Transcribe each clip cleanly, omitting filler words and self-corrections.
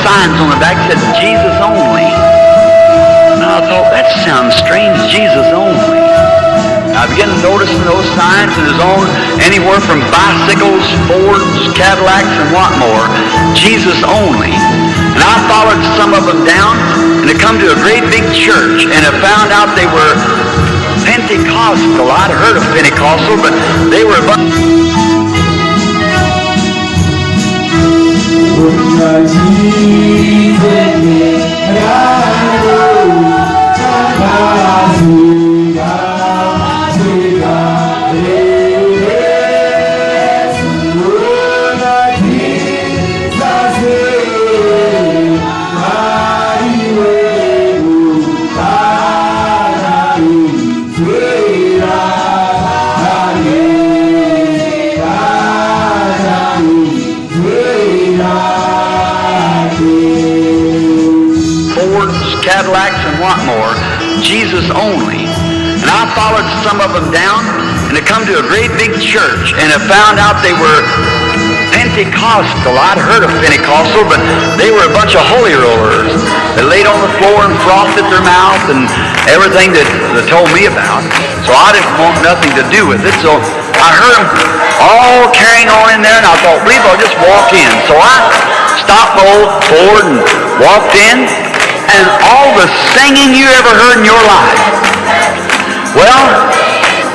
Signs on the back said Jesus only. And I thought, that sounds strange, Jesus only. And I began to notice those signs, and there's on anywhere from bicycles, Fords, Cadillacs, and what more. Jesus only. And I followed some of them down, and I come to a great big church, and I found out they were Pentecostal. I'd heard of Pentecostal, but they were a bunch. Cadillacs and what more, Jesus only. And I followed some of them down, and I come to a great big church, and I found out they were Pentecostal. I'd heard of Pentecostal, but they were a bunch of holy rollers that laid on the floor and frothed at their mouth and everything that they told me about. So I didn't want nothing to do with it. So I heard them all carrying on in there, and I thought, believe I'll just walk in. So I stopped my old Ford and walked in, and all the singing you ever heard in your life. Well,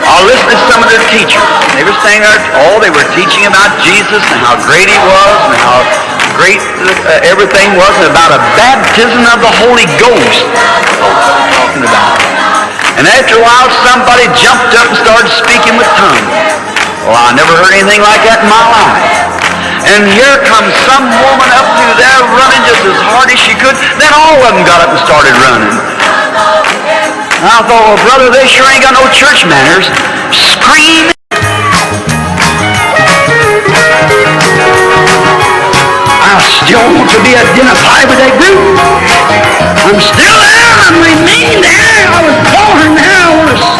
I listened to some of the teachers. They were saying they were teaching about Jesus and how great he was and how great everything was, and about a baptism of the Holy Ghost. Talking about it. And after a while, somebody jumped up and started speaking with tongues. Well, I never heard anything like that in my life. And here comes some woman up through there running just as hard as she could. Then all of them got up and started running. And I thought, well, brother, they sure ain't got no church manners. Screaming. I still want to be identified with that group. I'm still there. I remain there. I was born there. I want to